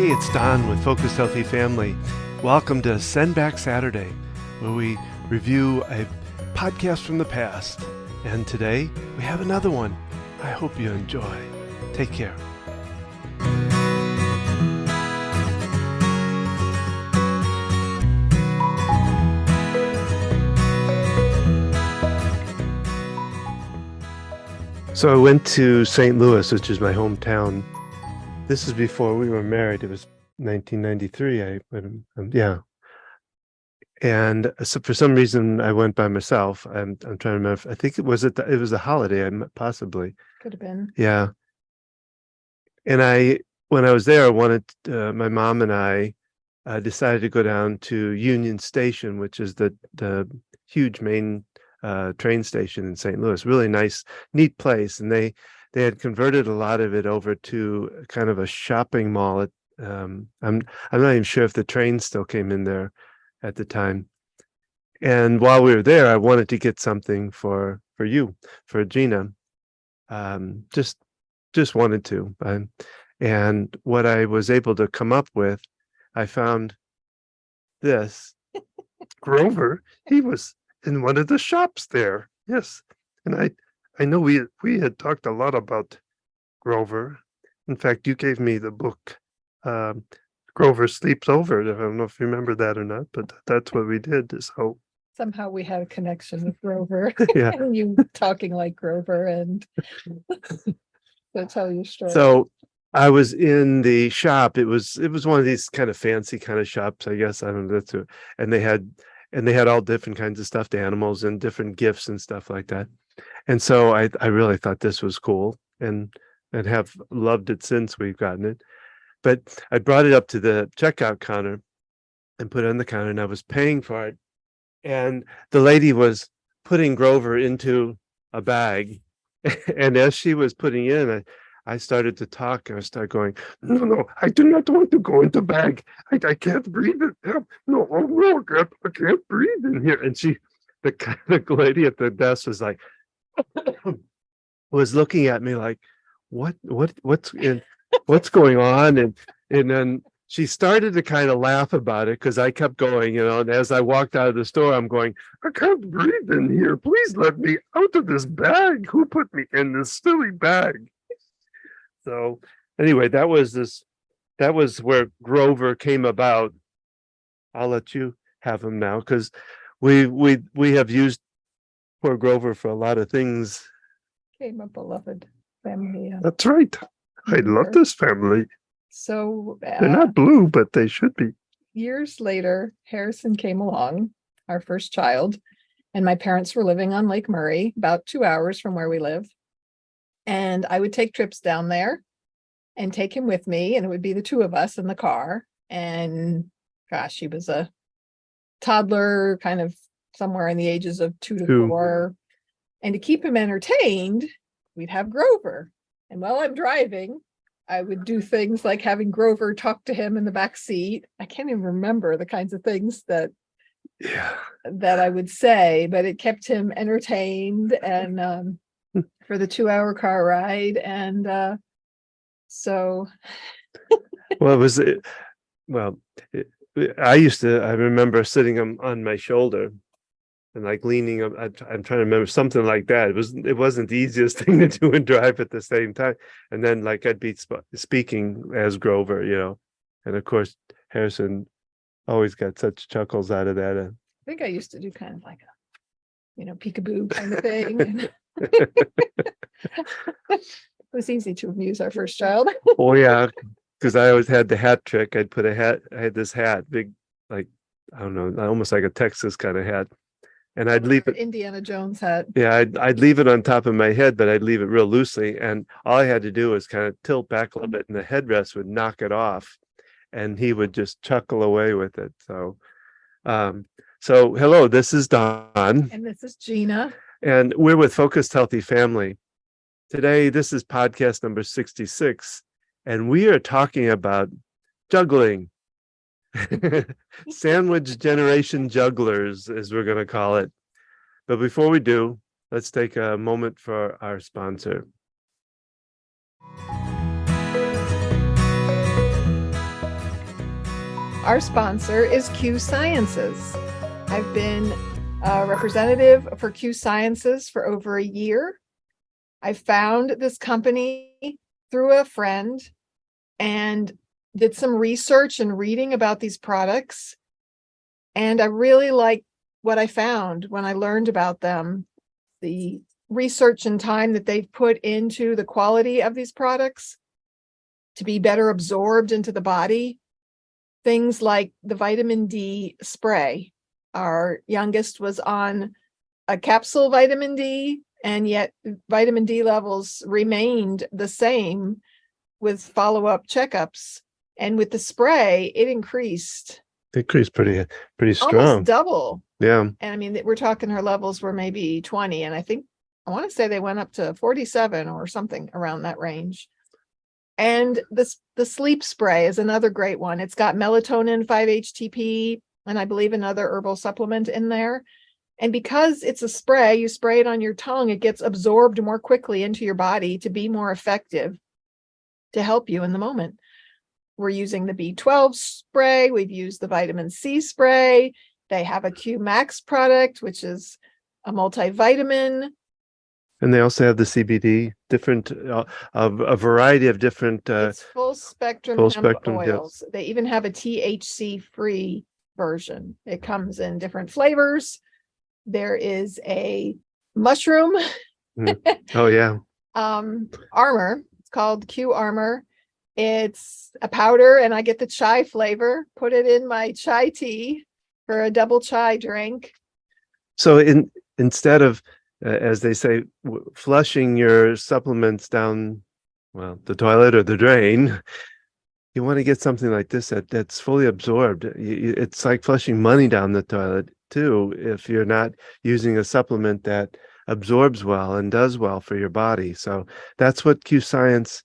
Hey, it's Don with Focused Healthy Family. Welcome to SendBack Saturday, where we review a podcast from the past. And today, we have another one. I hope you enjoy. Take care. So I went to St. Louis, which is my hometown. This is before we were married. It was 1993. Yeah. And so for some reason, I went by myself. I'm trying to remember. I think it was a holiday, possibly. Could have been. Yeah. And when I was there, I wanted my mom and I decided to go down to Union Station, which is the huge main train station in St. Louis. Really nice, neat place. And they had converted a lot of it over to kind of a shopping mall. I'm not even sure if the train still came in there at the time. And while we were there, I wanted to get something for Gina. Just wanted to. And what I was able to come up with, I found this. Grover, he was in one of the shops there. Yes. And I know we had talked a lot about Grover. In fact, you gave me the book, Grover Sleeps Over. I don't know if you remember that or not, but that's what we did. So Somehow we had a connection with Grover. Yeah. And you talking like Grover, and that's how you story. So I was in the shop. It was one of these kind of fancy kind of shops, I guess. I don't know. And they had all different kinds of stuffed animals and different gifts and stuff like that. And so I really thought this was cool and have loved it since we've gotten it. But I brought it up to the checkout counter and put it on the counter, and I was paying for it. And the lady was putting Grover into a bag. And as she was putting in, I started to talk. I started going, no, I do not want to go into bag. I can't breathe it. No, oh no, I can't breathe in here. And the lady at the desk was like, was looking at me like, what's going on? And then she started to kind of laugh about it because I kept going, and as I walked out of the store, I'm going, I can't breathe in here. Please let me out of this bag. Who put me in this silly bag? So anyway, that was where Grover came about. I'll let you have him now because we have used poor Grover for a lot of things. Became a beloved family. That's right. I love this family. So they're not blue, but they should be. Years later, Harrison came along, our first child, and my parents were living on Lake Murray, about 2 hours from where we live. And I would take trips down there and take him with me, and it would be the two of us in the car. And gosh, he was a toddler, kind of somewhere in the ages of 2 to 4. And to keep him entertained, we'd have Grover. And while I'm driving, I would do things like having Grover talk to him in the back seat. I can't even remember the kinds of things that I would say, but it kept him entertained and for the 2-hour car ride. And so I remember sitting on my shoulder and like leaning up. I'm trying to remember something like that. It wasn't the easiest thing to do and drive at the same time. And then like I'd be speaking as Grover, and of course Harrison always got such chuckles out of that. I think I used to do kind of like a, peekaboo kind of thing. It was easy to amuse our first child. Oh yeah, because I always had the hat trick. I'd put a hat. I had this hat, big, like I don't know, almost like a Texas kind of hat. And I'd leave it Indiana Jones hat. Yeah, I'd leave it on top of my head, but I'd leave it real loosely. And all I had to do was kind of tilt back a little bit, and the headrest would knock it off, and he would just chuckle away with it. So, hello, this is Don, and this is Gina, and we're with Focused Healthy Family. Today, this is podcast number 66, and we are talking about juggling. Sandwich generation jugglers, as we're going to call it. But before we do, let's take a moment for our sponsor. Our sponsor is Q Sciences. I've been a representative for Q Sciences for over a year. I found this company through a friend and did some research and reading about these products. And I really liked what I found when I learned about them. The research and time that they've put into the quality of these products to be better absorbed into the body. Things like the vitamin D spray. Our youngest was on a capsule vitamin D, and yet vitamin D levels remained the same with follow-up checkups. And with the spray, it increased pretty almost strong. double. Yeah. And I mean, we're talking her levels were maybe 20, and I want to say they went up to 47 or something around that range. And the sleep spray is another great one. It's got melatonin, 5-HTP, and I believe another herbal supplement in there. And because it's a spray, you spray it on your tongue, it gets absorbed more quickly into your body to be more effective to help you in the moment. We're using the B12 spray. We've used the vitamin C spray. They have a Q Max product, which is a multivitamin. And they also have the CBD, different, a variety of different. It's full spectrum full hemp spectrum, yes. oils. They even have a THC free version. It comes in different flavors. There is a mushroom Oh yeah. armor. It's called Q Armor. It's a powder, and I get the chai flavor. Put it in my chai tea for a double chai drink. So instead of, as they say, flushing your supplements down, well, the toilet or the drain, you want to get something like this that's fully absorbed. It's like flushing money down the toilet too, if you're not using a supplement that absorbs well and does well for your body. So that's what Q Science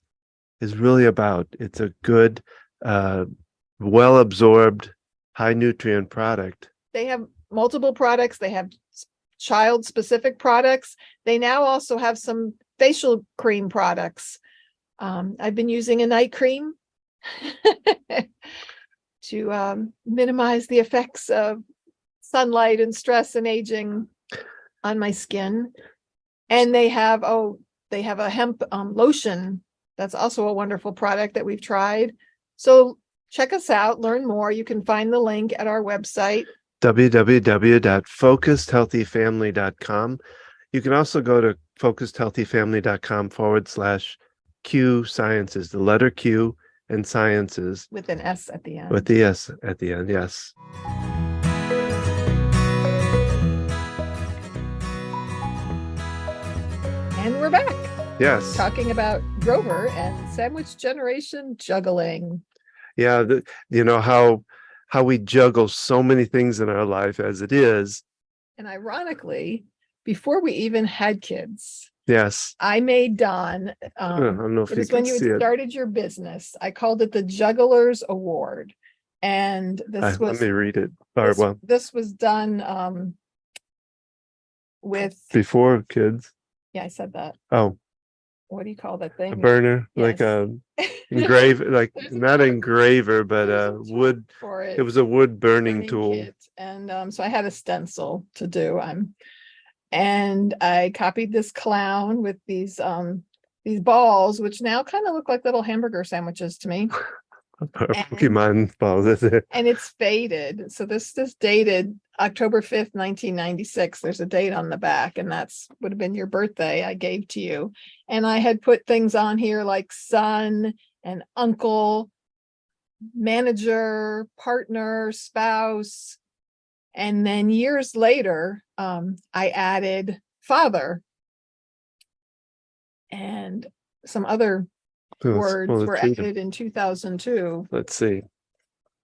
is really about. It's a good, well absorbed, high nutrient product. They have multiple products. They have child specific products. They now also have some facial cream products. I've been using a night cream to minimize the effects of sunlight and stress and aging on my skin. And they have a hemp lotion. That's also a wonderful product that we've tried. So check us out, learn more. You can find the link at our website, www.focusedhealthyfamily.com. You can also go to focusedhealthyfamily.com/Q Sciences, the letter Q and Sciences. with an S at the end. With the S at the end, yes. And we're back. Yes. Talking about Grover and sandwich generation juggling. Yeah, you know how we juggle so many things in our life as it is. And ironically, before we even had kids, yes, I made Don. I don't know if It you was when can you see had it. started your business. I called it the Jugglers Award, and Let me read it. Or, well, this was done with. before kids. Yeah, I said that. Oh, What do you call that thing? a burner, like Yes. a engrave, like There's not a- engraver, but there's a a term wood. for it. It was a wood burning tool. kit. And so I had a stencil to do. And I copied this clown with these balls, which now kind of look like little hamburger sandwiches to me. Pokemon balls, is it? And it's faded. So this dated October 5th, 1996. There's a date on the back, and that's would have been your birthday I gave to you. And I had put things on here like son and uncle, manager, partner, spouse. And then years later, I added father, and some other words were added in 2002. Let's see.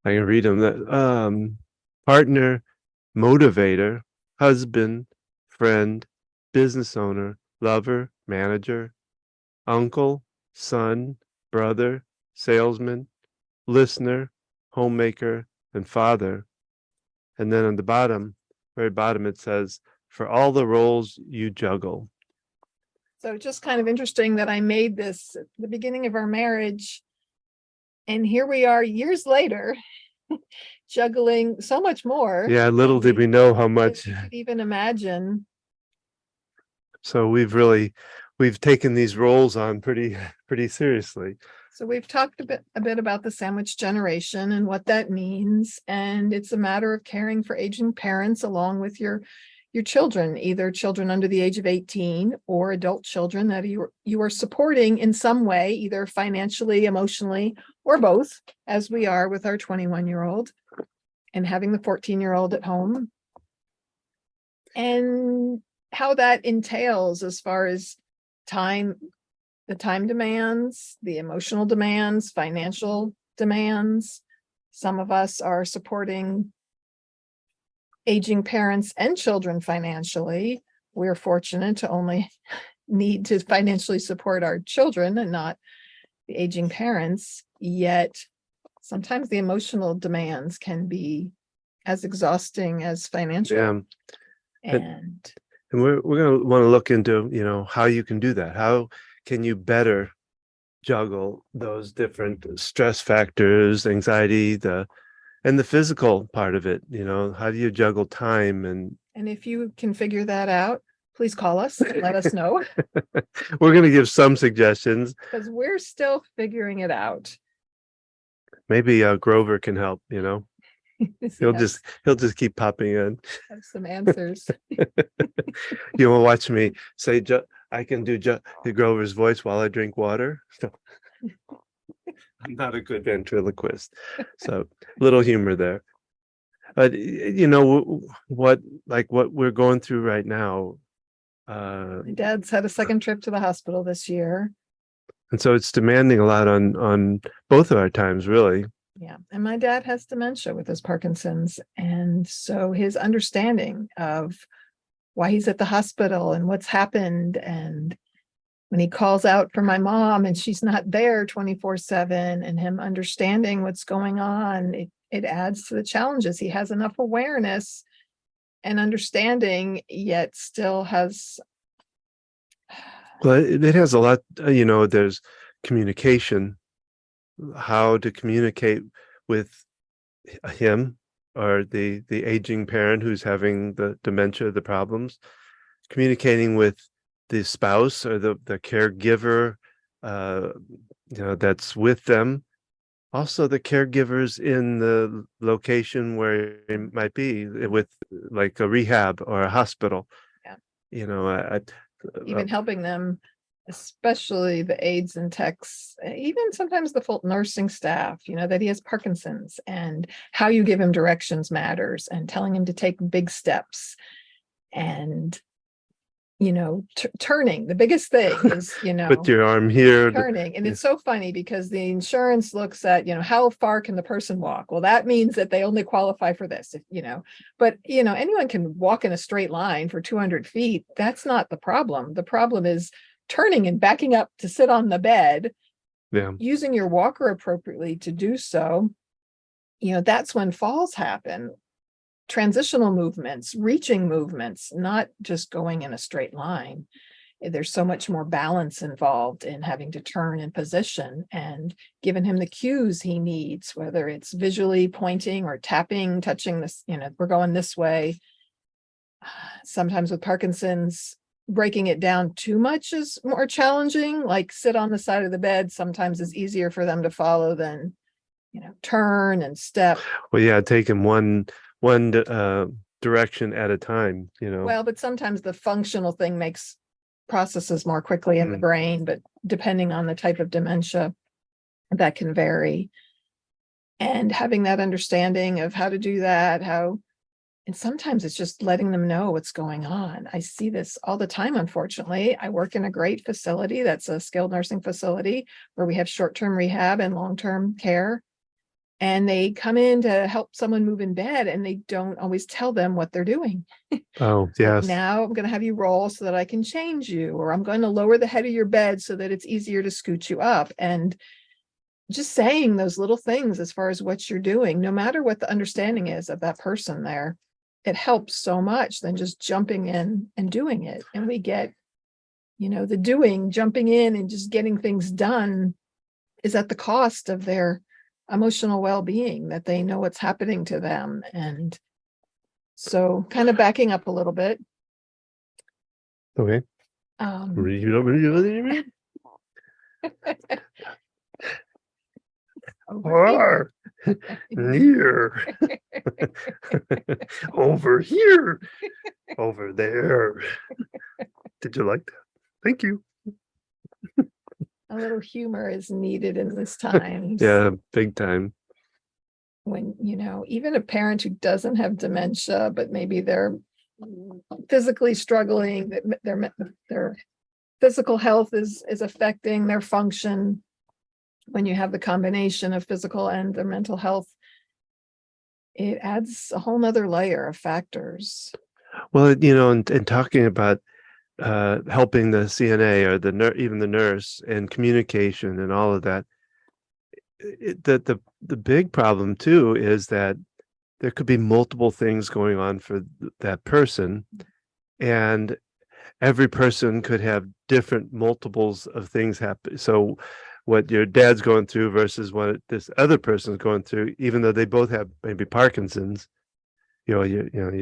I can read them. Partner, motivator, husband, friend, business owner, lover, manager, uncle, son, brother, salesman, listener, homemaker, and father. And then on the very bottom, it says, for all the roles you juggle. So just kind of interesting that I made this at the beginning of our marriage. And here we are years later, juggling, so much more. Yeah, little did we know how much. You could even imagine. So we've taken these roles on pretty seriously. So we've talked a bit about the sandwich generation and what that means. And it's a matter of caring for aging parents along with your children, either children under the age of 18 or adult children that you are supporting in some way, either financially, emotionally, or both, as we are with our 21-year-old and having the 14-year-old at home. And how that entails as far as time, the time demands, the emotional demands, financial demands. Some of us are supporting aging parents and children financially. We're fortunate to only need to financially support our children and not the aging parents. Yet sometimes the emotional demands can be as exhausting as financial. Yeah. And we're going to want to look into, how you can do that. How can you better juggle those different stress factors, anxiety, and the physical part of it? How do you juggle time? And if you can figure that out, please call us and let us know. We're going to give some suggestions because we're still figuring it out. Maybe Grover can help. He'll just keep popping in. Have some answers. You will watch me say, I can do Grover's voice while I drink water. I'm not a good ventriloquist. So little humor there. But what we're going through right now. My dad's had a second trip to the hospital this year. And so it's demanding a lot on both of our times, really. Yeah. And my dad has dementia with his Parkinson's. And so his understanding of why he's at the hospital and what's happened. And when he calls out for my mom and she's not there 24/7, and him understanding what's going on, it adds to the challenges. He has enough awareness and understanding, yet still has. Well, it has a lot, there's communication, how to communicate with him or the aging parent who's having the dementia, the problems, communicating with the spouse or the caregiver, that's with them. Also the caregivers in the location where it might be, with like a rehab or a hospital. Yeah. Even helping them, especially the aides and techs, even sometimes the full nursing staff, that he has Parkinson's, and how you give him directions matters, and telling him to take big steps, and turning. The biggest thing is, put your arm here, turning. And it's so funny because the insurance looks at, how far can the person walk? Well, that means that they only qualify for this, but anyone can walk in a straight line for 200 feet. That's not the problem. The problem is turning and backing up to sit on the bed, using your walker appropriately to do so. That's when falls happen. Transitional movements, reaching movements, not just going in a straight line. There's so much more balance involved in having to turn in position, and giving him the cues he needs, whether it's visually pointing or tapping, touching this, we're going this way. Sometimes with Parkinson's, breaking it down too much is more challenging. Like sit on the side of the bed sometimes is easier for them to follow than, turn and step. Well, yeah, take him one direction at a time, Well, but sometimes the functional thing makes processes more quickly in the brain, but depending on the type of dementia, that can vary. And having that understanding of how to do that, and sometimes it's just letting them know what's going on. I see this all the time, unfortunately. I work in a great facility that's a skilled nursing facility where we have short-term rehab and long-term care. And they come in to help someone move in bed, and they don't always tell them what they're doing. Oh, yes. Like, now I'm going to have you roll so that I can change you, or I'm going to lower the head of your bed so that it's easier to scoot you up. And just saying those little things as far as what you're doing, no matter what the understanding is of that person there, it helps so much than just jumping in and doing it. And we get, the doing, jumping in and just getting things done is at the cost of their emotional well-being, that they know what's happening to them. And so kind of backing up a little bit. Okay. You don't really over far, near, over here, over there. Did you like that? Thank you. A little humor is needed in this time. Yeah, big time. When, even a parent who doesn't have dementia, but maybe they're physically struggling, that their physical health is affecting their function. When you have the combination of physical and their mental health, it adds a whole nother layer of factors. Well, and talking about helping the CNA or even the nurse and communication and all of that, the big problem too is that there could be multiple things going on for that person, and every person could have different multiples of things happen. So what your dad's going through versus what this other person's going through, even though they both have maybe Parkinson's, your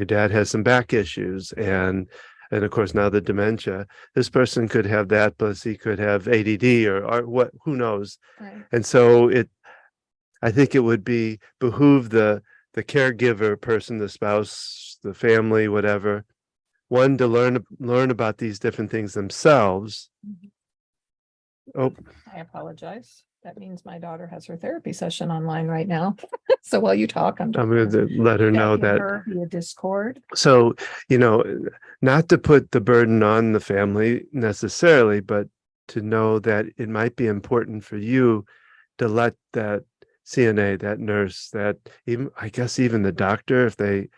dad has some back issues, and of course now the dementia. This person could have that, plus he could have ADD or what, who knows. Right. And so I think it would behoove the caregiver person, the spouse, the family, whatever, one, to learn about these different things themselves. Oh, I apologize. That means my daughter has her therapy session online right now. So while you talk, I'm going to let her know that via Discord. So, not to put the burden on the family necessarily, but to know that it might be important for you to let that CNA, that nurse, that even the doctor, if they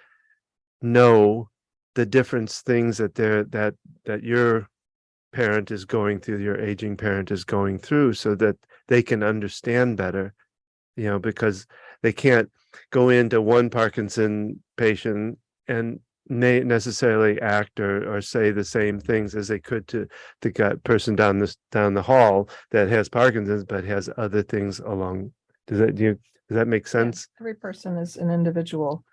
know the different things that your parent is going through, your aging parent is going through, so that they can understand better, because they can't go into one Parkinson patient and may necessarily act or say the same things as they could to the person down the hall that has Parkinson's but has other things along. Does that make sense? Yeah, every person is an individual.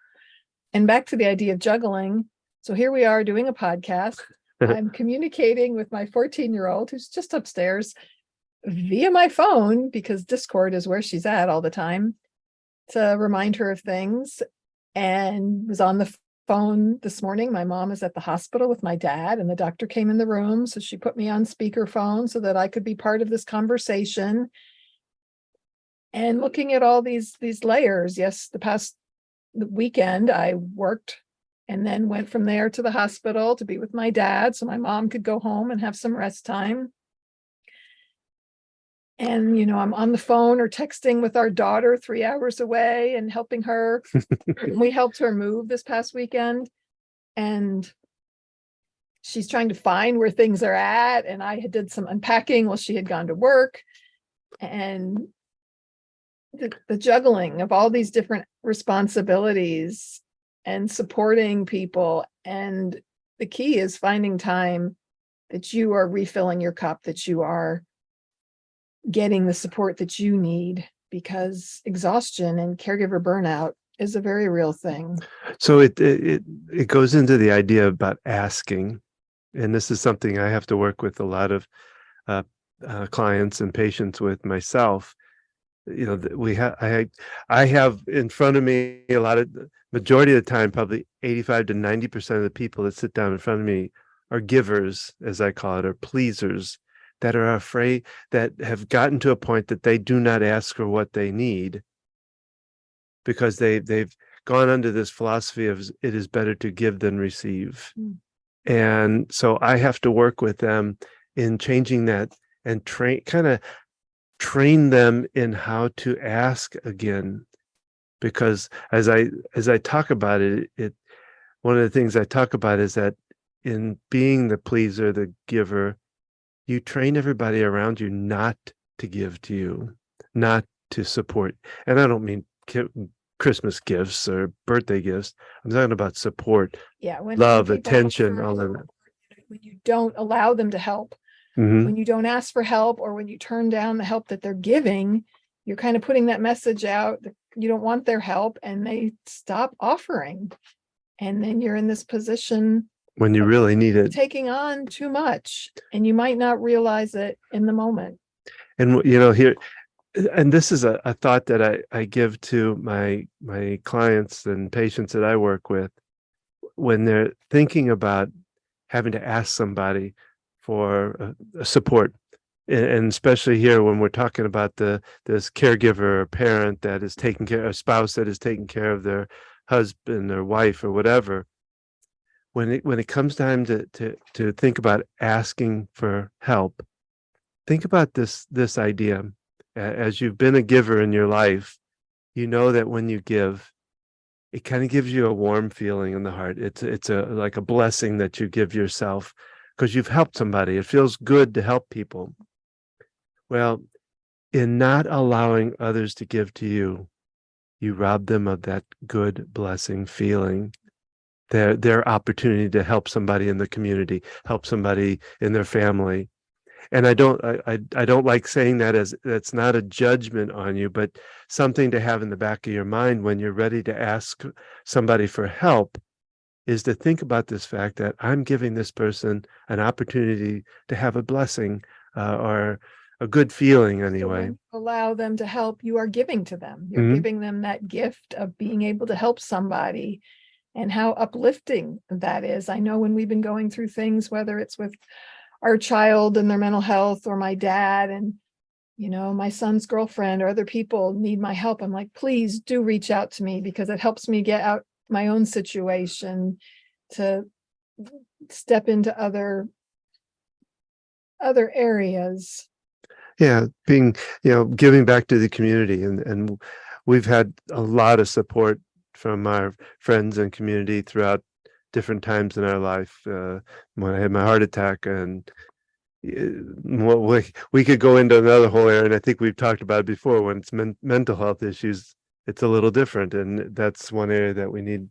And back to the idea of juggling. So here we are doing a podcast. I'm communicating with my 14-year-old who's just upstairs via my phone, because Discord is where she's at all the time, to remind her of things. And was on the phone this morning. My mom is at the hospital with my dad, and the doctor came in the room. So she put me on speakerphone so that I could be part of this conversation. And looking at all these layers. Yes, the past weekend I worked and then went from there to the hospital to be with my dad so my mom could go home and have some rest time. And, I'm on the phone or texting with our daughter 3 hours away and helping her. We helped her move this past weekend, and she's trying to find where things are at. And I did some unpacking while she had gone to work, and the juggling of all these different responsibilities and supporting people. And the key is finding time that you are refilling your cup, that you are getting the support that you need, because exhaustion and caregiver burnout is a very real thing. So it goes into the idea about asking, and this is something I have to work with a lot of clients and patients with myself. I have in front of me majority of the time, probably 85 to 90% of the people that sit down in front of me are givers, as I call it, or pleasers, that are afraid, that have gotten to a point that they do not ask for what they need, because they've gone under this philosophy of it is better to give than receive. And so I have to work with them in changing that and train them in how to ask again. Because as I talk about it, one of the things I talk about is that in being the pleaser, the giver, you train everybody around you not to give to you, not to support. And I don't mean Christmas gifts or birthday gifts. I'm talking about support, love, attention, all of that. When you don't allow them to help, when you don't ask for help, or when you turn down the help that they're giving, you're kind of putting that message out that you don't want their help, and they stop offering. And then you're in this position when you really need it. taking on too much, and you might not realize it in the moment. And here, and this is a thought that I give to my clients and patients that I work with when they're thinking about having to ask somebody for support. And especially here when we're talking about this caregiver or parent that is taking care, a spouse that is taking care of their husband or wife or whatever. When it comes time to think about asking for help, think about this idea. As you've been a giver in your life, you know that when you give, it kind of gives you a warm feeling in the heart. It's like a blessing that you give yourself because you've helped somebody. It feels good to help people. Well, in not allowing others to give to you, you rob them of that good blessing feeling, their opportunity to help somebody in the community, help somebody in their family. And I don't like saying that as that's not a judgment on you, but something to have in the back of your mind when you're ready to ask somebody for help is to think about this fact that I'm giving this person an opportunity to have a blessing or a good feeling anyway. So allow them to help. You are giving to them. You're giving them that gift of being able to help somebody, and how uplifting that is. I know when we've been going through things, whether it's with our child and their mental health, or my dad and, my son's girlfriend or other people need my help, I'm like, please do reach out to me, because it helps me get out my own situation, to step into other areas. Yeah, being, giving back to the community. And we've had a lot of support from our friends and community throughout different times in our life. When I had my heart attack, and we could go into another whole area, and I think we've talked about it before. When it's mental health issues, it's a little different, and that's one area that we need,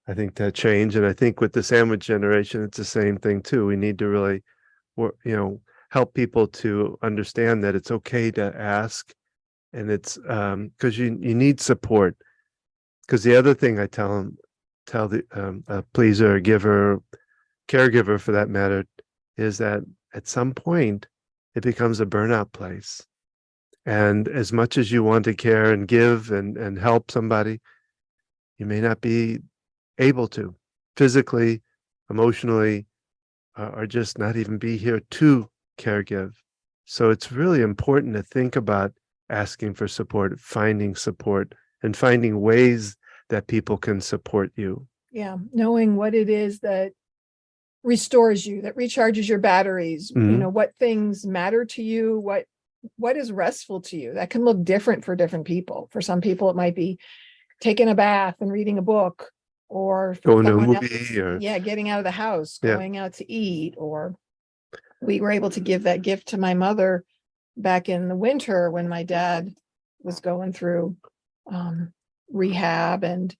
I think, to change. And I think with the sandwich generation, it's the same thing too. We need to really, help people to understand that it's okay to ask, and it's because you need support. Because the other thing I tell the pleaser, giver, caregiver for that matter, is that at some point it becomes a burnout place. And as much as you want to care and give and help somebody, you may not be able to physically, emotionally, or just not even be here to caregive. So it's really important to think about asking for support, and finding ways that people can support you. Yeah, knowing what it is that restores you, that recharges your batteries, what things matter to you, what is restful to you. That can look different for different people. For some people, it might be taking a bath and reading a book, or going to a movie, or getting out of the house, going out to eat. Or we were able to give that gift to my mother back in the winter when my dad was going through rehab, and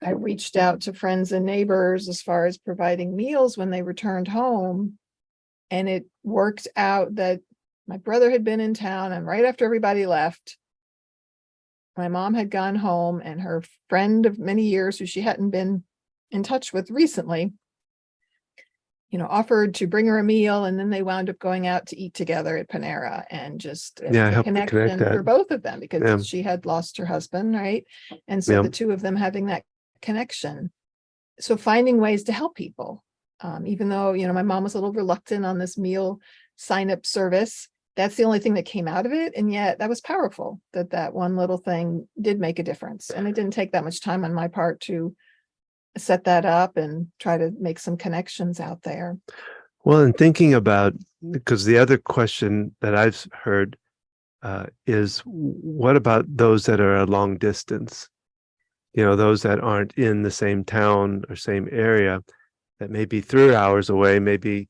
I reached out to friends and neighbors as far as providing meals when they returned home. And it worked out that my brother had been in town, and right after everybody left, my mom had gone home, and her friend of many years, who she hadn't been in touch with recently, offered to bring her a meal. And then they wound up going out to eat together at Panera, and just help connection for both of them, because she had lost her husband, right? And so the two of them having that connection. So finding ways to help people, even though, my mom was a little reluctant on this meal sign-up service. That's the only thing that came out of it. And yet that was powerful, that one little thing did make a difference. And it didn't take that much time on my part to set that up and try to make some connections out there. Well, and thinking about, because the other question that I've heard is, what about those that are a long distance? Those that aren't in the same town or same area, that may be 3 hours away, maybe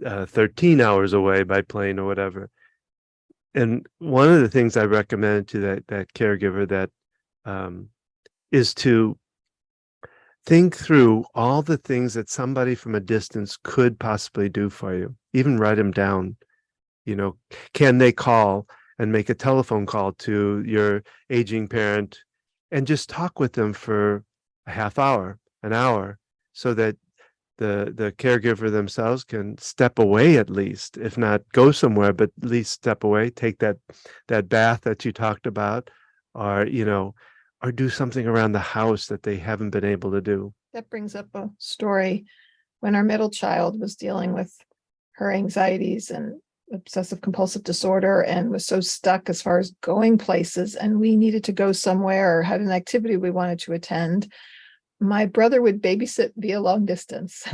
13 hours away by plane or whatever. And one of the things I recommend to that caregiver that is to think through all the things that somebody from a distance could possibly do for you. Even write them down. Can they call and make a telephone call to your aging parent and just talk with them for a half hour, an hour, so that the caregiver themselves can step away, at least, if not go somewhere, but at least step away, take that bath that you talked about, or or do something around the house that they haven't been able to do. That brings up a story when our middle child was dealing with her anxieties and obsessive compulsive disorder and was so stuck as far as going places, and we needed to go somewhere or had an activity we wanted to attend. My brother would babysit via long distance.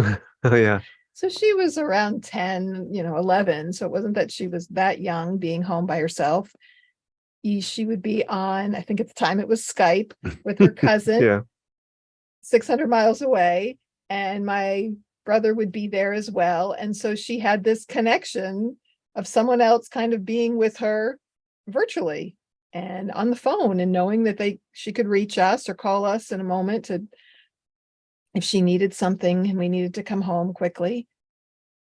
Oh yeah. So she was around 10, 11. So it wasn't that she was that young being home by herself. She would be on, I think at the time it was Skype with her cousin, Yeah. 600 miles away. And my brother would be there as well. And so she had this connection of someone else kind of being with her virtually and on the phone, and knowing that she could reach us or call us in a moment to, if she needed something and we needed to come home quickly.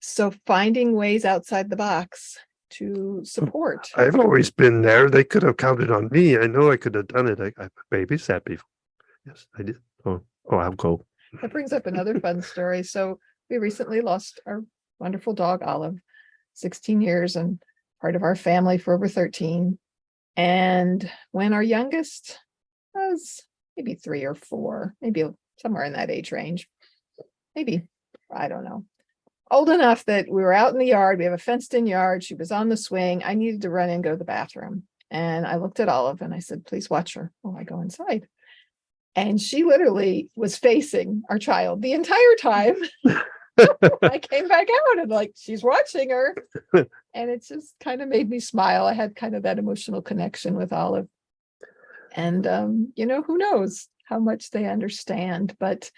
So finding ways outside the box to support. I've always been there. They could have counted on me. I know I could have done it. I babysat before. Yes, I did. Oh, I'll go. That brings up another fun story. So we recently lost our wonderful dog, Olive, 16 years and part of our family for over 13. And when our youngest was maybe 3 or 4, maybe somewhere in that age range, maybe, I don't know, old enough that we were out in the yard. We have a fenced in yard. She was on the swing. I needed to run in and go to the bathroom. And I looked at Olive and I said, please watch her while I go inside. And she literally was facing our child the entire time. I came back out and she's watching her. And it just kind of made me smile. I had kind of that emotional connection with Olive. And, who knows how much they understand, but.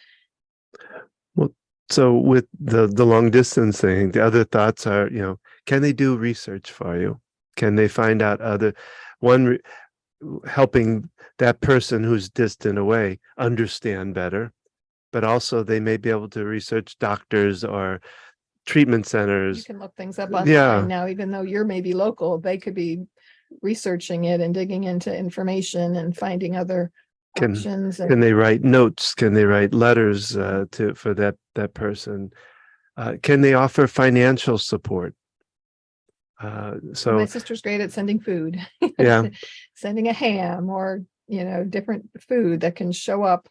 Well, so with the long distance thing, the other thoughts are, can they do research for you? Can they find out helping that person who's distant away understand better, but also they may be able to research doctors or treatment centers. You can look things up online now, even though you're maybe local, they could be researching it and digging into information and finding other options. Can they write notes? Can they write letters for that person? Can they offer financial support? So my sister's great at sending food. Yeah. Sending a ham or different food that can show up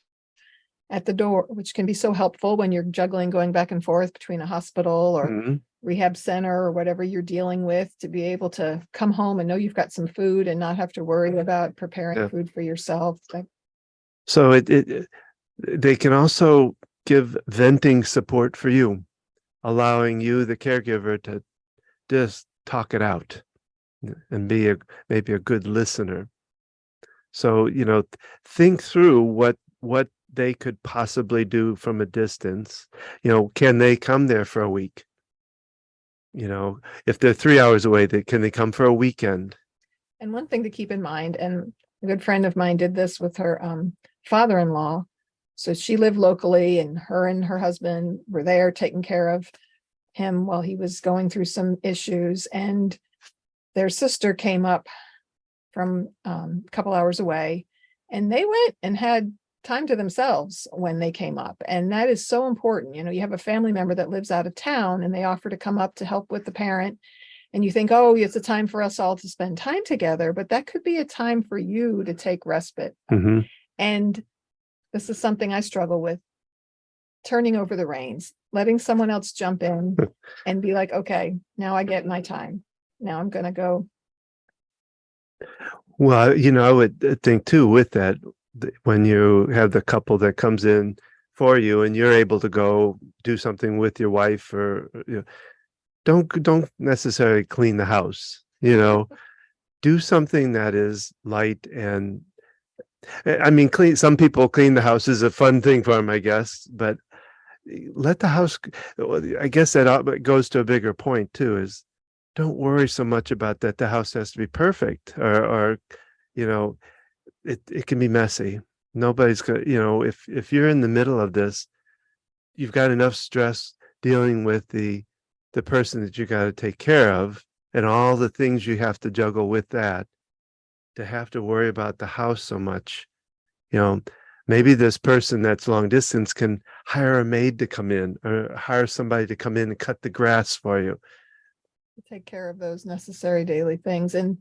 at the door, which can be so helpful when you're juggling, going back and forth between a hospital or rehab center or whatever you're dealing with, to be able to come home and know you've got some food and not have to worry about preparing food for yourself. So they can also give venting support for you, allowing you, the caregiver, to just talk it out and be maybe a good listener. So, think through what they could possibly do from a distance. Can they come there for a week? If they're 3 hours away, can they come for a weekend? And one thing to keep in mind, and a good friend of mine did this with her father-in-law. So she lived locally, and her husband were there taking care of him while he was going through some issues. And their sister came up from a couple hours away, and they went and had time to themselves when they came up. And that is so important. You have a family member that lives out of town and they offer to come up to help with the parent. And you think, oh, it's a time for us all to spend time together, but that could be a time for you to take respite. Mm-hmm. And this is something I struggle with, turning over the reins, letting someone else jump in and be like, okay, now I get my time. Now I'm going to go. Well, I would think too, with that, when you have the couple that comes in for you and you're able to go do something with your wife, or don't necessarily clean the house, do something that is light. And I mean, some people clean the house is a fun thing for them, I guess, but let the house, I guess that goes to a bigger point too, is don't worry so much about that the house has to be perfect, or it can be messy. Nobody's gonna, if you're in the middle of this, you've got enough stress dealing with the person that you got to take care of, and all the things you have to juggle with that, to have to worry about the house so much. Maybe this person that's long distance can hire a maid to come in, or hire somebody to come in and cut the grass for you. Take care of those necessary daily things, and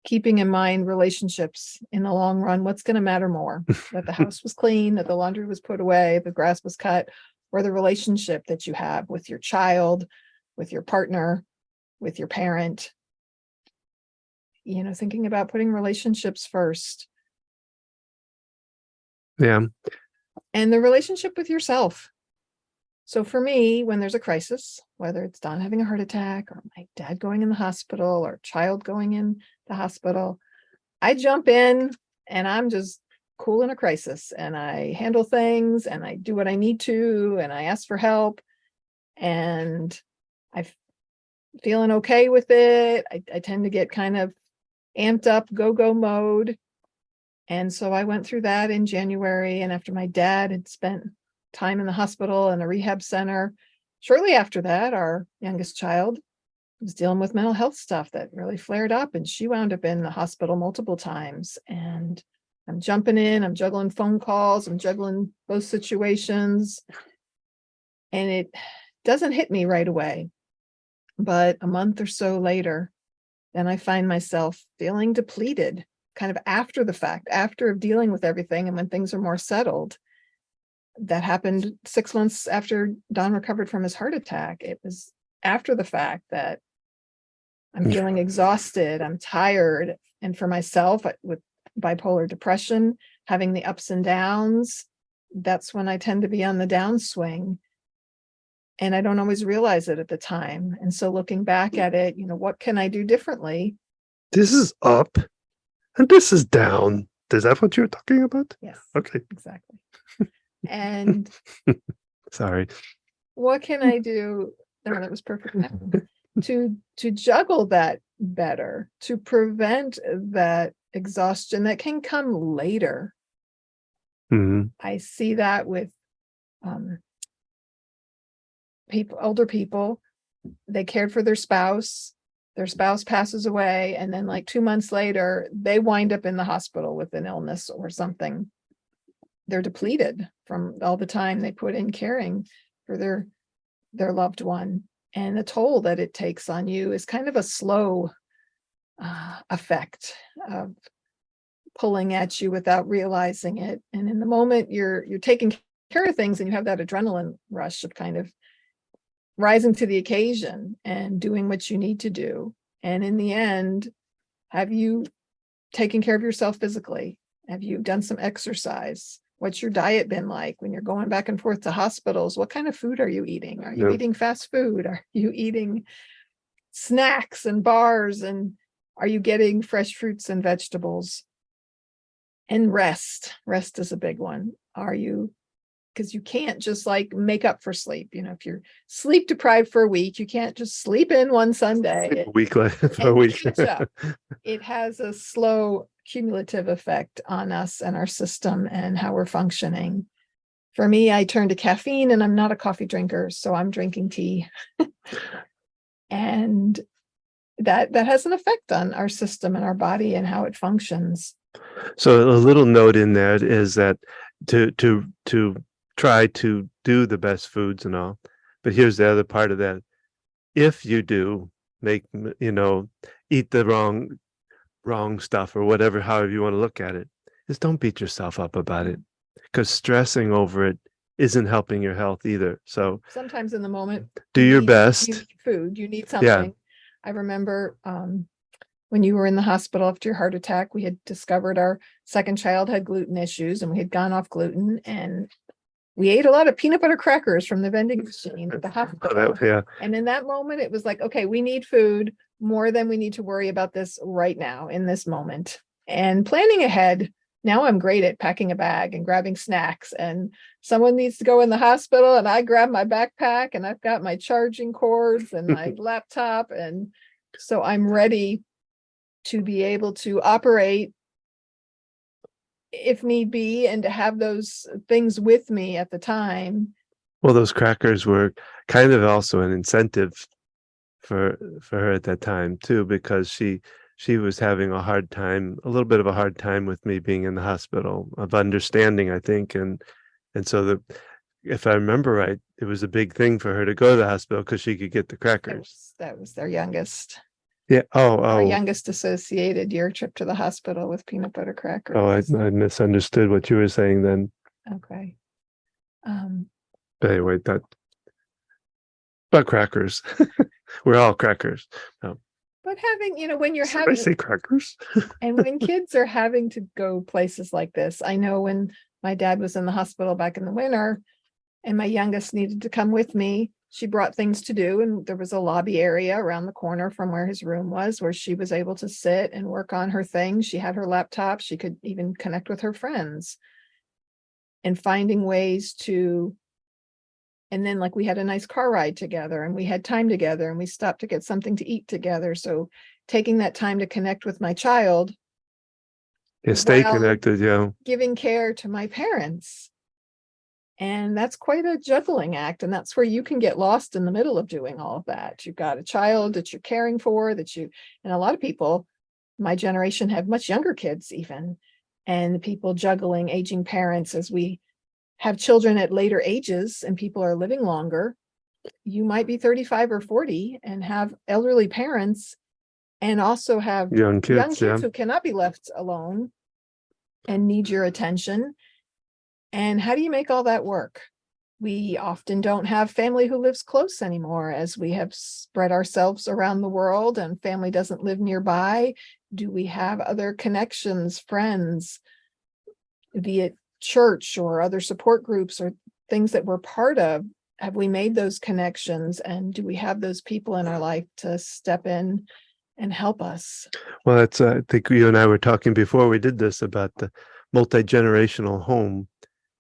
keeping in mind relationships in the long run. What's going to matter more? That the house was clean, that the laundry was put away, the grass was cut, or the relationship that you have with your child, with your partner, with your parent. Thinking about putting relationships first. Yeah. And the relationship with yourself. So for me, when there's a crisis, whether it's Don having a heart attack, or my dad going in the hospital, or child going in the hospital, I jump in and I'm just cool in a crisis, and I handle things, and I do what I need to, and I ask for help, and I'm feeling okay with it. I tend to get kind of amped up, go mode. And so I went through that in January. And after my dad had spent time in the hospital and a rehab center, shortly after that, our youngest child was dealing with mental health stuff that really flared up, and she wound up in the hospital multiple times. And I'm jumping in, I'm juggling phone calls, I'm juggling both situations. And it doesn't hit me right away. But a month or so later, then I find myself feeling depleted, kind of after the fact, after dealing with everything, and when things are more settled. That happened 6 months after Don recovered from his heart attack. It was after the fact that I'm feeling exhausted, I'm tired. And for myself, with bipolar depression, having the ups and downs, that's when I tend to be on the downswing. And I don't always realize it at the time. And so looking back at it, what can I do differently? This is up and this is down. Is that what you're talking about? Yes. Okay. Exactly. And sorry. What can I do? No, that was perfect. To juggle that better, to prevent that exhaustion that can come later. Mm-hmm. I see that with older people. They cared for their spouse passes away, and then like 2 months later, they wind up in the hospital with an illness or something. They're depleted from all the time they put in caring for their loved one. And the toll that it takes on you is kind of a slow effect of pulling at you without realizing it. And in the moment you're taking care of things, and you have that adrenaline rush of kind of rising to the occasion and doing what you need to do. And in the end, have you taken care of yourself physically? Have you done some exercise? What's your diet been like when you're going back and forth to hospitals? What kind of food are you eating? Are you eating fast food? Are you eating snacks and bars? And are you getting fresh fruits and vegetables? And rest is a big one. Because you can't just like make up for sleep. If you're sleep deprived for a week, you can't just sleep in one Sunday. A week. It has a slow cumulative effect on us and our system and how we're functioning. For me, I turn to caffeine, and I'm not a coffee drinker, so I'm drinking tea. And that has an effect on our system and our body and how it functions. So a little note in there is that to try to do the best foods and all, but here's the other part of that. If you do eat the wrong stuff or whatever, however you want to look at it, is don't beat yourself up about it, because stressing over it isn't helping your health either. So sometimes in the moment, do your best. You need food, you need something. Yeah. I remember when you were in the hospital after your heart attack, we had discovered our second child had gluten issues, and we had gone off gluten, and we ate a lot of peanut butter crackers from the vending machine at the hospital. Yeah. And in that moment, it was like, okay, we need food more than we need to worry about this right now in this moment. And planning ahead, now I'm great at packing a bag and grabbing snacks. And someone needs to go in the hospital, and I grab my backpack, and I've got my charging cords and my laptop. And so I'm ready to be able to operate if need be, and to have those things with me at the time. Well, those crackers were kind of also an incentive for her at that time too, because she was having a little bit of a hard time with me being in the hospital, of understanding, I think, and so if I remember right, it was a big thing for her to go to the hospital because she could get the crackers. That was their youngest. Yeah. Our Oh, youngest associated your trip to the hospital with peanut butter crackers. oh, I misunderstood what you were saying then. Okay. But anyway, but crackers. We're all crackers. No. But having, when you're Did I having, say crackers? and when kids are having to go places like this, I know when my dad was in the hospital back in the winter and my youngest needed to come with me, she brought things to do. And there was a lobby area around the corner from where his room was, where she was able to sit and work on her things. She had her laptop. She could even connect with her friends, and finding ways to. And then like we had a nice car ride together and we had time together and we stopped to get something to eat together. So taking that time to connect with my child. Yeah, stay while connected. Yeah. Giving care to my parents. And that's quite a juggling act. And that's where you can get lost in the middle of doing all of that. You've got a child that you're caring for, and a lot of people, my generation, have much younger kids even, and people juggling aging parents as we have children at later ages and people are living longer. You might be 35 or 40 and have elderly parents and also have Young kids, yeah. who cannot be left alone and need your attention. And how do you make all that work? We often don't have family who lives close anymore, as we have spread ourselves around the world and family doesn't live nearby. Do we have other connections, friends, be it church or other support groups or things that we're part of? Have we made those connections, and do we have those people in our life to step in and help us? Well, that's I think you and I were talking before we did this about the multi-generational home,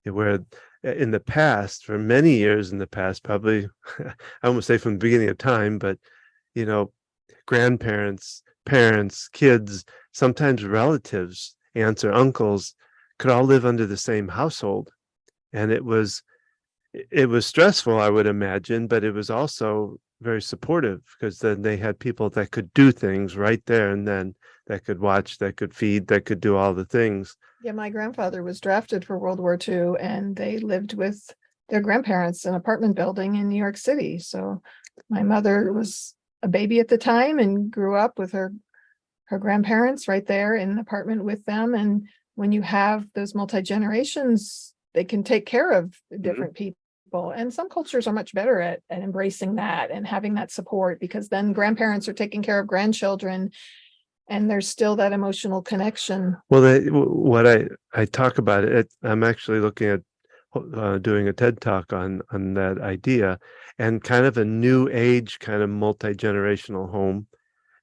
where in the past, for many years in the past, probably I almost say from the beginning of time, but grandparents, parents, kids, sometimes relatives, aunts or uncles, could all live under the same household. And it was stressful, I would imagine, but it was also very supportive, because then they had people that could do things right there and then, that could watch, that could feed, that could do all the things. Yeah, my grandfather was drafted for World War II and they lived with their grandparents in an apartment building in New York City. So my mother was a baby at the time and grew up with her grandparents right there in an apartment with them. And when you have those multi-generations, they can take care of different people. And some cultures are much better at embracing that and having that support, because then grandparents are taking care of grandchildren and there's still that emotional connection. Well, what I talk about it, I'm actually looking at doing a TED talk on that idea, and kind of a new age kind of multi-generational home,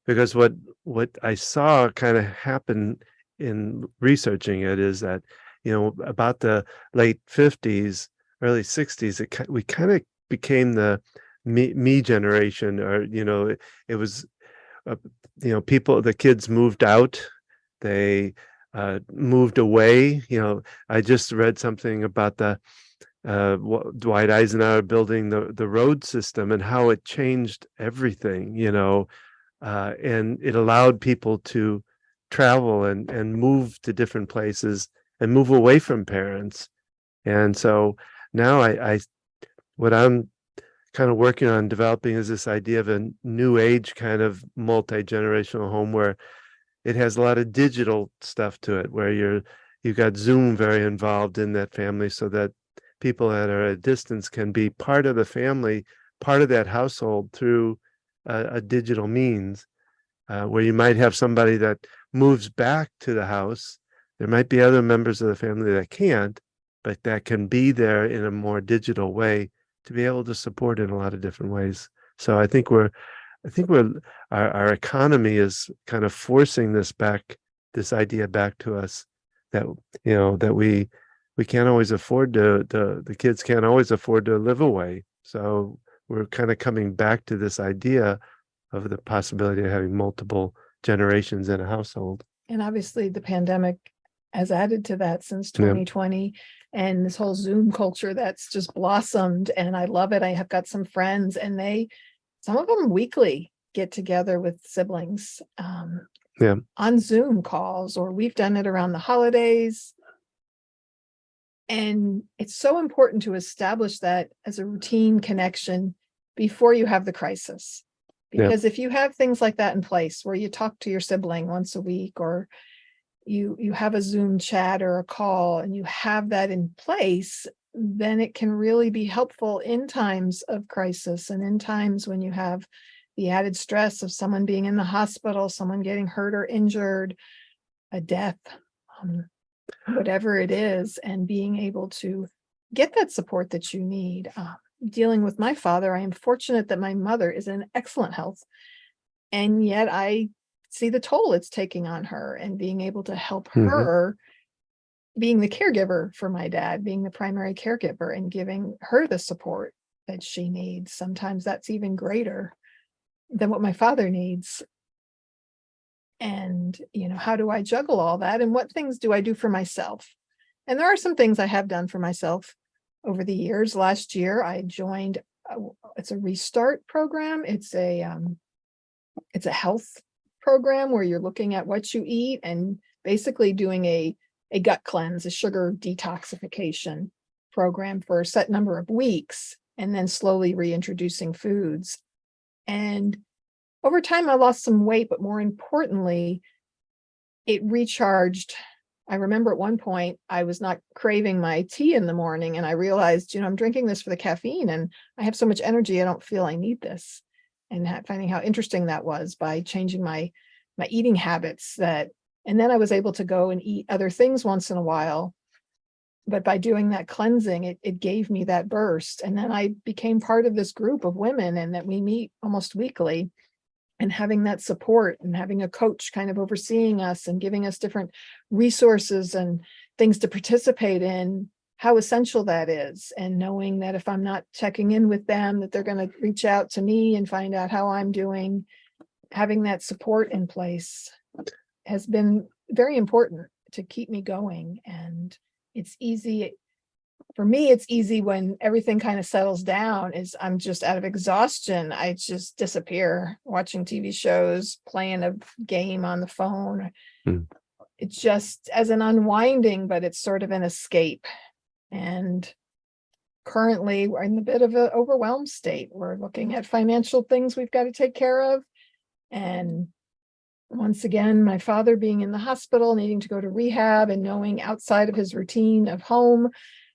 because what I saw kind of happen in researching it is that, about the late 50s, early 60s, we kind of became the me generation, or it was people, the kids moved out, they moved away. I just read something about the Dwight Eisenhower building the road system and how it changed everything, and it allowed people to travel and move to different places and move away from parents. And so now what I'm kind of working on developing is this idea of a new age kind of multi-generational home, where it has a lot of digital stuff to it, where you've got Zoom very involved in that family, so that people that are at a distance can be part of the family, part of that household through a digital means, where you might have somebody that moves back to the house. There might be other members of the family that can't, but that can be there in a more digital way to be able to support in a lot of different ways. So I think our economy is kind of forcing this idea back to us, that that we can't always afford the kids can't always afford to live away. So we're kind of coming back to this idea of the possibility of having multiple generations in a household. And obviously the pandemic has added to that since 2020, and this whole Zoom culture that's just blossomed, and I love it. I have got some friends, and some of them weekly, get together with siblings Yeah. on Zoom calls, or we've done it around the holidays. And it's so important to establish that as a routine connection before you have the crisis. Yeah. Because if you have things like that in place where you talk to your sibling once a week, or you have a Zoom chat or a call, and you have that in place, then it can really be helpful in times of crisis and in times when you have the added stress of someone being in the hospital, someone getting hurt or injured, a death, whatever it is, and being able to get that support that you need. Dealing with my father, I am fortunate that my mother is in excellent health, and yet I see the toll it's taking on her, and being able to help her, being the caregiver for my dad, being the primary caregiver, and giving her the support that she needs. Sometimes that's even greater than what my father needs. And, how do I juggle all that? And what things do I do for myself? And there are some things I have done for myself over the years. Last year, I joined, it's a Restart program. It's a health program where you're looking at what you eat and basically doing a gut cleanse, a sugar detoxification program for a set number of weeks, and then slowly reintroducing foods. And over time, I lost some weight, but more importantly, it recharged. I remember at one point, I was not craving my tea in the morning, and I realized, I'm drinking this for the caffeine, and I have so much energy, I don't feel I need this. And finding how interesting that was by changing my eating habits, and then I was able to go and eat other things once in a while. But by doing that cleansing, it gave me that burst. And then I became part of this group of women, and that we meet almost weekly. And having that support and having a coach kind of overseeing us and giving us different resources and things to participate in, how essential that is. And knowing that if I'm not checking in with them, that they're going to reach out to me and find out how I'm doing. Having that support in place has been very important to keep me going. And it's easy. For me, it's easy when everything kind of settles down, is I'm just out of exhaustion. I just disappear watching TV shows, playing a game on the phone. It's just as an unwinding, but it's sort of an escape. And currently we're in a bit of an overwhelmed state. We're looking at financial things we've got to take care of. And once again, my father being in the hospital, needing to go to rehab, and knowing outside of his routine of home,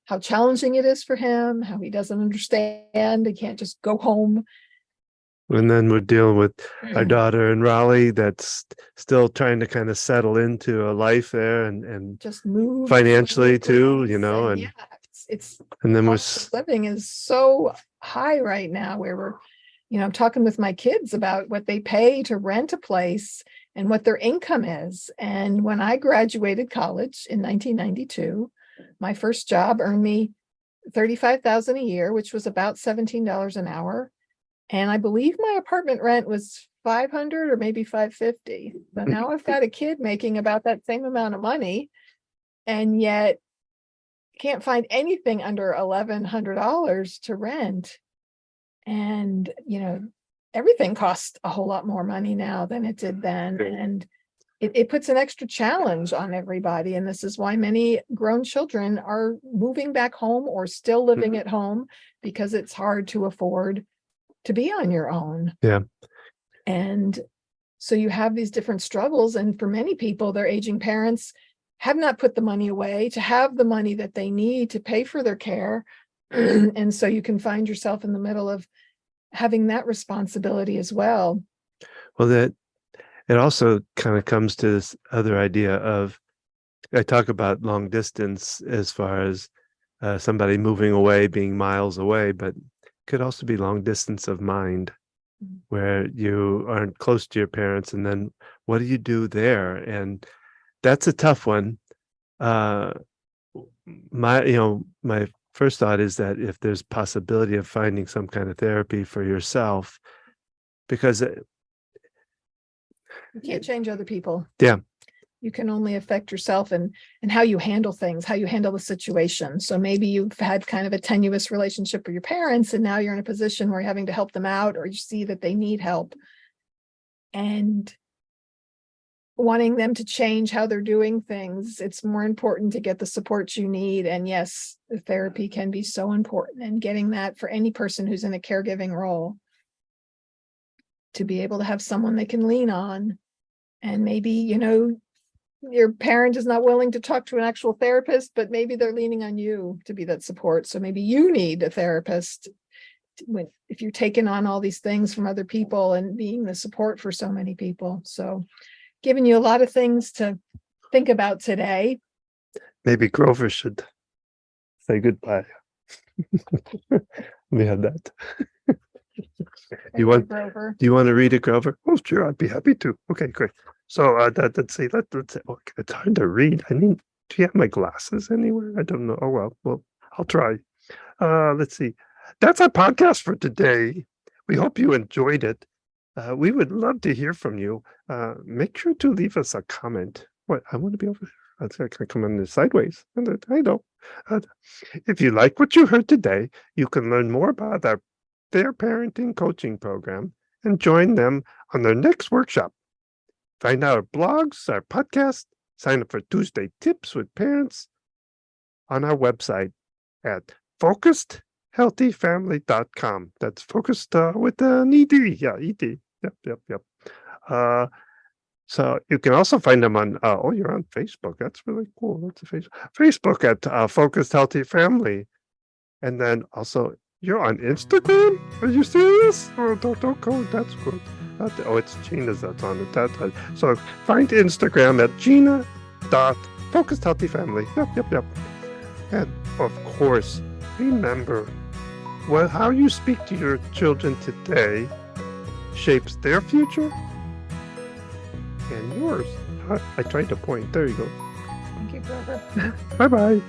how challenging it is for him, how he doesn't understand. He can't just go home. And then we're dealing with our daughter in Raleigh that's still trying to kind of settle into a life there and just move financially too, and yeah, it's and then cost of living is so high right now, where we're, I'm talking with my kids about what they pay to rent a place and what their income is. And when I graduated college in 1992, my first job earned me $35,000 a year, which was about $17 an hour. And I believe my apartment rent was $500 or maybe $550. So now I've got a kid making about that same amount of money, and yet can't find anything under $1,100 to rent. And, everything costs a whole lot more money now than it did then. And it puts an extra challenge on everybody. And this is why many grown children are moving back home or still living at home, because it's hard to afford to be on your own. Yeah. And so you have these different struggles. And for many people, their aging parents have not put the money away to have the money that they need to pay for their care. And so you can find yourself in the middle of having that responsibility as well. Well, that it also kind of comes to this other idea of, I talk about long distance as far as somebody moving away, being miles away, but it could also be long distance of mind, where you aren't close to your parents. And then what do you do there? And that's a tough one. My first thought is that if there's possibility of finding some kind of therapy for yourself, because you can't change other people. Yeah. You can only affect yourself and how you handle things, how you handle the situation. So maybe you've had kind of a tenuous relationship with your parents, and now you're in a position where you're having to help them out, or you see that they need help. and wanting them to change how they're doing things. It's more important to get the support you need. And yes, the therapy can be so important, and getting that for any person who's in a caregiving role, to be able to have someone they can lean on. And maybe, your parent is not willing to talk to an actual therapist, but maybe they're leaning on you to be that support. So maybe you need a therapist if you're taking on all these things from other people and being the support for so many people. So giving you a lot of things to think about today. Maybe Grover should say goodbye. We had that. Do you want to read it, Grover? Oh, sure, I'd be happy to. Okay, great. So let's see. Let's see. Oh, it's hard to read. I mean, do you have my glasses anywhere? I don't know. Oh well, I'll try. Let's see. That's our podcast for today. We hope you enjoyed it. We would love to hear from you. Make sure to leave us a comment. What? I want to be over there. I can come in sideways. I know. If you like what you heard today, you can learn more about our Fair Parenting Coaching Program and join them on their next workshop. Find out our blogs, our podcast, sign up for Tuesday tips with parents on our website at focusedhealthyfamily.com. That's focused with an ED. Yeah, ED. Yep. So you can also find them on, you're on Facebook. That's really cool. That's a Facebook at Focused Healthy Family. And then also, you're on Instagram? Are you serious? Oh, don't go. That's good. It's Gina's that's on it. So find Instagram at gina.focusedhealthyfamily. Yep. And of course, remember, how you speak to your children today shapes their future and yours. I tried to point. There you go. Thank you, Grover. Bye-bye.